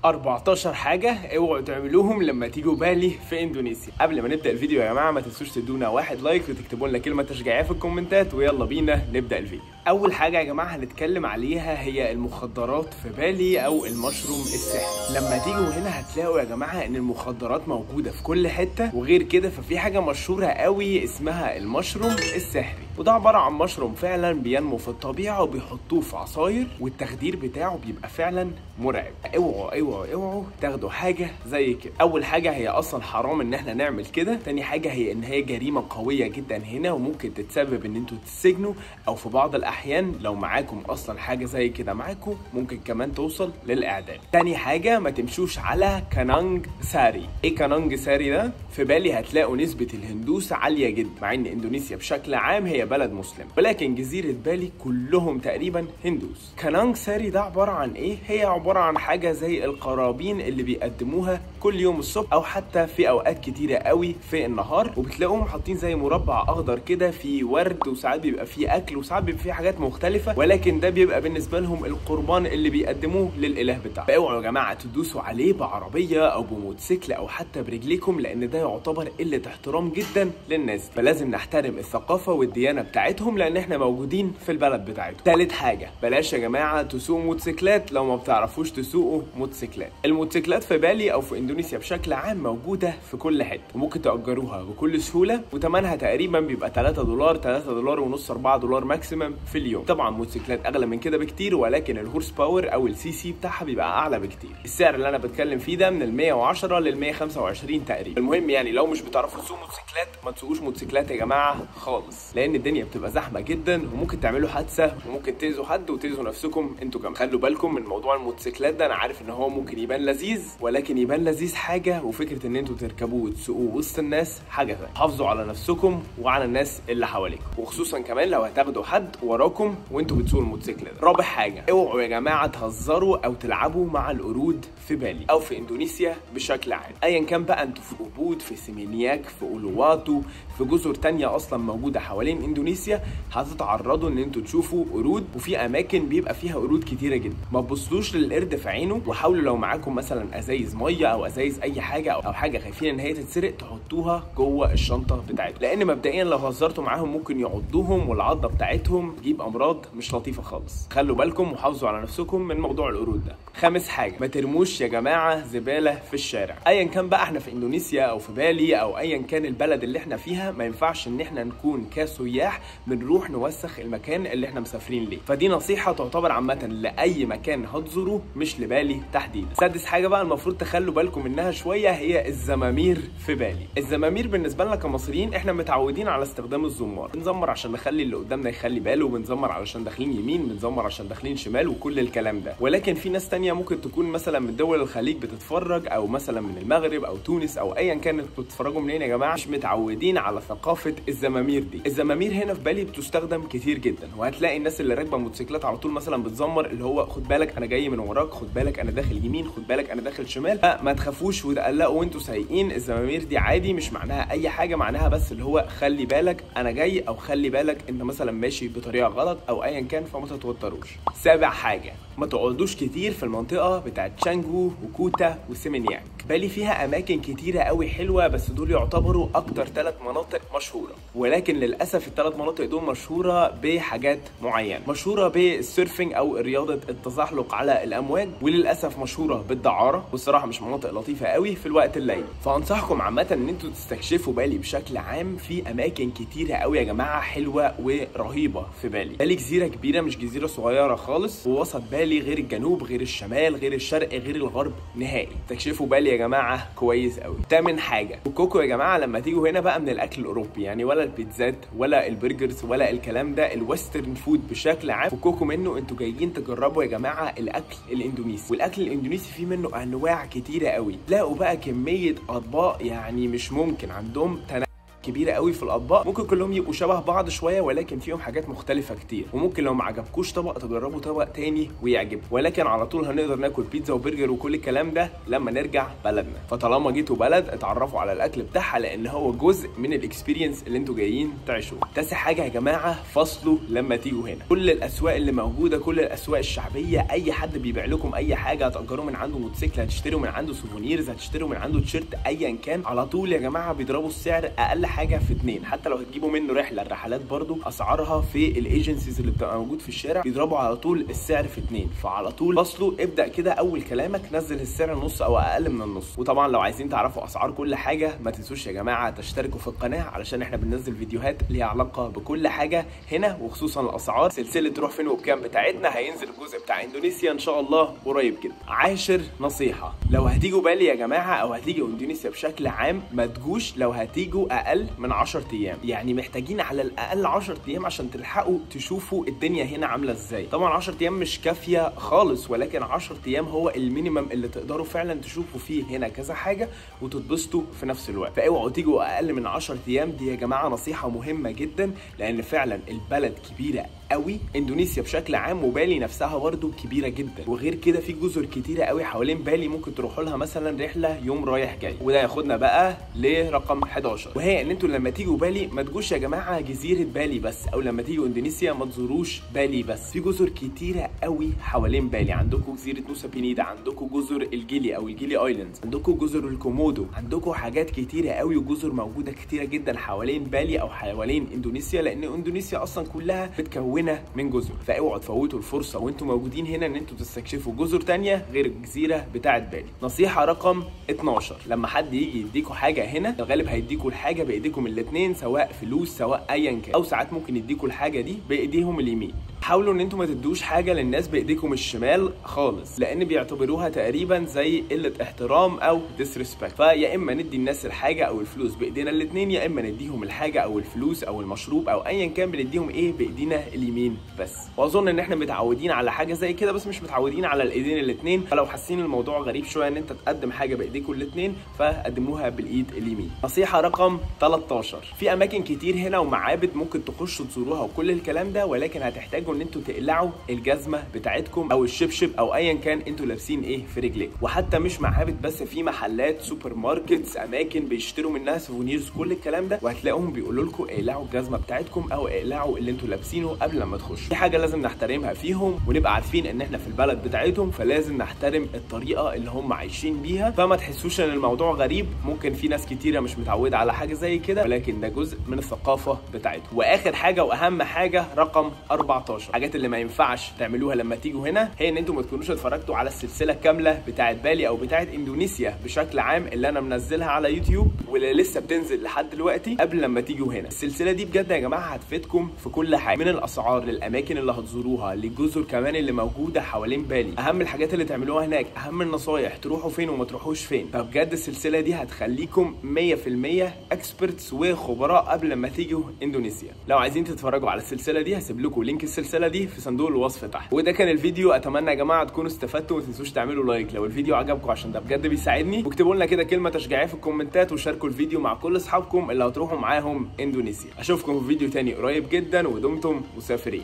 14 حاجة اوعوا تعملوهم لما تيجوا بالي في اندونيسيا. قبل ما نبدأ الفيديو يا جماعة ما تنسوش تدونا 1 لايك وتكتبوا لنا كلمة تشجيعية في الكومنتات، ويلا بينا نبدأ الفيديو. أول حاجة يا جماعة هنتكلم عليها هي المخدرات في بالي أو المشروم السحري. لما تيجوا هنا هتلاقوا يا جماعة إن المخدرات موجودة في كل حتة، وغير كده ففي حاجة مشهورة قوي اسمها المشروم السحري، وده عبارة عن مشروم فعلا بينمو في الطبيعة وبيحطوه في عصاير، والتخدير بتاعه بيبقى فعلا مرعب. اوعوا تاخدوا حاجة زي كده. أول حاجة هي أصلا حرام إن احنا نعمل كده، تاني حاجة هي إن هي جريمة قوية جدا هنا وممكن تتسبب إن انتوا تتسجنوا، أو في بعض الأحيان لو معاكم أصلا حاجة زي كده معاكم ممكن كمان توصل للإعدام. تاني حاجة ما تمشوش على كانانج ساري. إيه كانانج ساري ده؟ في بالي هتلاقوا نسبة الهندوس عالية جدا، مع إن إندونيسيا بشكل عام هي بلد مسلم، ولكن جزيرة بالي كلهم تقريبا هندوس. كانانج ساري ده عبارة عن إيه؟ هي عبارة عن حاجة زي القرابين اللي بيقدموها كل يوم الصبح أو حتى في أوقات كتيرة قوي في النهار، وبتلاقوهم حاطين زي مربع أخضر كده فيه ورد، وساعات بيبقى فيه أكل وساعات بيبقى فيه حاجات مختلفة، ولكن ده بيبقى بالنسبة لهم القربان اللي بيقدموه للإله بتاعهم. فاوعوا يا جماعة تدوسوا عليه بعربية أو بموتوسيكل أو حتى برجليكم، لأن ده يعتبر قلة احترام جدا للناس، فلازم نحترم الثقافة والديانة بتاعتهم لأن احنا موجودين في البلد بتاعتهم. تالت حاجة، بلاش يا جماعة تسوقوا موتوسيكلات لو ما بتعرفوش تسوقوا موتوسيكلات. الموتوسيكلات في بالي أو في إندونيسيا بشكل عام موجودة في كل حتة، وممكن تأجروها بكل سهولة، وتمنها تقريبا بيبقى $3 $3 ونص $4 ماكسيمم في اليوم. طبعا موتوسيكلات أغلى من كده بكتير، ولكن الهورس باور أو السي سي بتاعها بيبقى أعلى بكتير. السعر اللي أنا بتكلم فيه ده من 110 ل 125 تقريبا. المهم يعني لو مش بتعرفوا تسوقوا موتوسيكلات ما تسوقوش موتوسيكلات يا جماعة خالص، لأن الدنيا بتبقى زحمة جدا وممكن تعملوا حادثة وممكن تأذوا حد وتأذوا نفسكم انتوا كمان. خلوا بالكم من موضوع الموتوسيكلات ده. أنا عارف إن هو ممكن يبان لذيذ، ولكن يبان لذيذ حاجة، وفكرة إن انتوا تركبوه وتسوقوه وسط الناس حاجة ثانية. حافظوا على نفسكم وعلى الناس اللي حواليكم، وخصوصا كمان لو هتاخدوا حد وراكم وانتوا بتسوقوا الموتوسيكل ده. رابع حاجة، اوعوا يا جماعة تهزروا أو تلعبوا مع القرود في بالي أو في إندونيسيا بشكل عام، أيا كان بقى انتوا في أوبود، في سيمينياك، في أولواتو، في جزر تانية أصلا موجودة حوالين إندونيسيا، هتتعرضوا إن انتوا تشوفوا قرود، وفي أماكن بيبقى فيها قرود كتيرة جدا. ما تبصوش للقرد في عينه، وحاولوا لو معاكم مثلا أزايز مية أو أزايز أي حاجة أو حاجة خايفين إن هي تتسرق تحطوها جوه الشنطة بتاعتكم، لأن مبدئيا لو هزرتوا معاهم ممكن يعضوهم والعضة بتاعتهم تجيب أمراض مش لطيفة خالص. خلوا بالكم وحافظوا على نفسكم من موضوع القرود ده. خامس حاجة، ما ترموش يا جماعة زبالة في الشارع. أيا كان بقى احنا في إندونيسيا أو في بالي أو أيا كان البلد اللي احنا فيها، ما ينفعش إن احنا نكون كسياح بنروح نوسخ المكان اللي احنا مسافرين ليه. فدي نصيحة تعتبر عامة لأي مكان هتزوروه مش لبالي تحديدا. سادس حاجة بقى المفروض تخلوا بالكم منها شوية هي الزمامير في بالي. الزمامير بالنسبة لنا كمصريين احنا متعودين على استخدام الزمار، بنزمر عشان نخلي اللي قدامنا يخلي باله، وبنزمر علشان داخلين يمين، بنزمر عشان داخلين شمال، وكل الكلام ده. ولكن في ناس تانية ممكن تكون مثلا من دول الخليج بتتفرج، او مثلا من المغرب او تونس او ايا كانت بتتفرجوا منين يا جماعة، مش متعودين على ثقافة الزمامير دي. الزمامير هنا في بالي بتستخدم كتير جدا، وهتلاقي الناس اللي راكبة موتوسيكلات على طول مثلا بتزمر اللي هو خد بالك انا جاي من وراك، خد بالك انا داخل يمين، خد بالك انا داخل شمال. فما تخافوش وتقلقوا وانتوا سايقين. الزمامير دي عادي، مش معناها اي حاجه، معناها بس اللي هو خلي بالك انا جاي، او خلي بالك انت مثلا ماشي بطريقه غلط او ايا كان، فما تتوتروش. سابع حاجه، ما تقعدوش كتير في المنطقه بتاعت تشانجو وكوتا وسيمينياك. بالي فيها اماكن كتيره قوي حلوه، بس دول يعتبروا اكتر 3 مناطق مشهوره، ولكن للاسف ال3 مناطق دول مشهوره بحاجات معينه. مشهوره بالسيرفنج او رياضه التزحلق على الامواج، وللاسف مشهوره بالدعاره، والصراحه مش مناطق لطيفه قوي في الوقت الليلي. فانصحكم عامه ان انتوا تستكشفوا بالي بشكل عام. في اماكن كتيره قوي يا جماعه حلوه ورهيبه في بالي. بالي جزيره كبيره مش جزيره صغيره خالص، ووسط بالي غير الجنوب غير الشمال غير الشرق غير الغرب نهائي. استكشفوا بالي يا جماعه كويس قوي. تامن حاجه، فكوكوا يا جماعه لما تيجوا هنا بقى من الاكل الاوروبي، يعني ولا البيتزات ولا البرجرز ولا الكلام ده، الويسترن فود بشكل عام فكوكوا منه. انتوا جايين تجربوا يا جماعه الاكل الاندونيسي، والاكل الاندونيسي فيه منه انواع كتيره قوي. تلاقوا بقى كميه اطباق يعني مش ممكن. عندهم كبيره قوي في الاطباق، ممكن كلهم يبقوا شبه بعض شويه ولكن فيهم حاجات مختلفه كتير، وممكن لو ما عجبكوش طبق تجربوا طبق تاني ويعجبكم، ولكن على طول هنقدر ناكل بيتزا وبرجر وكل الكلام ده لما نرجع بلدنا. فطالما جيتوا بلد اتعرفوا على الاكل بتاعها لان هو جزء من الاكسبيرينس اللي انتوا جايين تعيشوه. تاسع حاجه يا جماعه، فصلوا لما تيجوا هنا. كل الاسواق اللي موجوده، كل الاسواق الشعبيه، اي حد بيبيع لكم اي حاجه، هتأجروا من عنده موتوسيكل، هتشتروا من عنده سوفونيرز، هتشتروا من عنده تيشيرت، ايا كان، على طول يا جماعه بيضربوا السعر اقل حاجه في 2. حتى لو هتجيبوا منه رحله، الرحلات برضو اسعارها في الايجنسيز اللي بتبقى موجود في الشارع بيضربوا على طول السعر في 2. فعلى طول فصلوا، ابدا كده اول كلامك نزل السعر نص او اقل من النص. وطبعا لو عايزين تعرفوا اسعار كل حاجه ما تنسوش يا جماعه تشتركوا في القناه علشان احنا بننزل فيديوهات ليها علاقه بكل حاجه هنا، وخصوصا الاسعار. سلسله تروح فين وبكام بتاعتنا هينزل الجزء بتاع اندونيسيا ان شاء الله قريب جدا. عاشر نصيحه، لو هتيجوا بالي يا جماعه او هتيجوا اندونيسيا بشكل عام، ما تجوش لو هتيجوا اقل من 10 ايام. يعني محتاجين على الاقل 10 ايام عشان تلحقوا تشوفوا الدنيا هنا عامله ازاي. طبعا 10 ايام مش كافيه خالص، ولكن 10 ايام هو المينيمم اللي تقدروا فعلا تشوفوا فيه هنا كذا حاجه وتتبسطوا في نفس الوقت. فاوعوا تيجوا اقل من 10 ايام، دي يا جماعه نصيحه مهمه جدا، لان فعلا البلد كبيره قوي، اندونيسيا بشكل عام، وبالي نفسها برده كبيره جدا. وغير كده في جزر كتيره قوي حوالين بالي ممكن تروحوا لها مثلا رحله يوم رايح جاي. وده ياخدنا بقى لرقم 11، وهي ان انتوا لما تيجوا بالي ما تجوش يا جماعه جزيره بالي بس، او لما تيجوا اندونيسيا ما تزوروش بالي بس. في جزر كتيره قوي حوالين بالي، عندكم جزيره نوسا بينيدا، عندكم جزر الجيلي او الجيلي ايلاندز، عندكم جزر الكومودو، عندكم حاجات كتيره قوي وجزر موجوده كتيره جدا حوالين بالي او حوالين اندونيسيا، لان اندونيسيا اصلا كلها بتكونها من جزر. فاوعوا تفوتوا الفرصه وانتم موجودين هنا ان انتوا تستكشفوا جزر تانية غير الجزيره بتاعه بالي. نصيحه رقم 12، لما حد يجي يديكوا حاجه هنا، الغالب هيديكوا الحاجه بايديكم الاثنين، سواء فلوس سواء ايا كان، او ساعات ممكن يديكوا الحاجه دي بايديهم اليمين. حاولوا ان انتم ما تدوش حاجه للناس بايديكم الشمال خالص، لان بيعتبروها تقريبا زي قله احترام او ديسريسبكت. فيا اما ندي الناس الحاجه او الفلوس بايدينا الاثنين، يا اما نديهم الحاجه او الفلوس او المشروب او ايا كان بنديهم ايه بايدينا اليمين بس. واظن ان احنا متعودين على حاجه زي كده، بس مش متعودين على الايدين الاثنين. فلو حاسين الموضوع غريب شويه ان انت تقدم حاجه بايديكم الاثنين، فقدموها بالايد اليمين. نصيحه رقم 13، في اماكن كتير هنا ومعابد ممكن تخشوا تزوروها وكل الكلام ده، ولكن هتحتاجوا ان انتوا تقلعوا الجزمه بتاعتكم او الشبشب او ايا كان انتوا لابسين ايه في رجليكم. وحتى مش معابد بس، في محلات سوبر ماركتس، اماكن بيشتروا منها سوفونيرز، كل الكلام ده، وهتلاقوهم بيقولوا لكم اقلعوا الجزمه بتاعتكم او اقلعوا اللي انتوا لابسينه قبل لما تخشوا. دي حاجه لازم نحترمها فيهم، ونبقى عارفين ان احنا في البلد بتاعتهم، فلازم نحترم الطريقه اللي هم عايشين بيها. فما تحسوش ان الموضوع غريب، ممكن في ناس كتيره مش متعوده على حاجه زي كده، ولكن ده جزء من الثقافه بتاعتهم. واخر حاجه واهم حاجه رقم 14، الحاجات اللي ما ينفعش تعملوها لما تيجوا هنا، هي ان انتوا ما تكونوش اتفرجتوا على السلسله كامله بتاعت بالي او بتاعت اندونيسيا بشكل عام اللي انا منزلها على يوتيوب واللي لسه بتنزل لحد دلوقتي قبل لما تيجوا هنا. السلسله دي بجد يا جماعه هتفيدكم في كل حاجه، من الاسعار للاماكن اللي هتزوروها للجزر كمان اللي موجوده حوالين بالي، اهم الحاجات اللي تعملوها هناك، اهم النصايح تروحوا فين وما تروحوش فين. فبجد السلسله دي هتخليكم 100% اكسبرتس وخبراء قبل ما تيجوا اندونيسيا. لو عايزين تتفرجوا على السلسله دي هسيب لكم لينك السلسله دي في صندوق الوصف تحت. وده كان الفيديو، اتمنى يا جماعه تكونوا استفدتوا، وما تنسوش تعملوا لايك لو الفيديو عجبكم عشان ده بجد بيساعدني، واكتبوا لنا كده كلمه تشجيعيه في الكومنتات، وشاركوا الفيديو مع كل اصحابكم اللي هتروحوا معاهم اندونيسيا. اشوفكم في فيديو تاني قريب جدا، ودمتم مسافرين.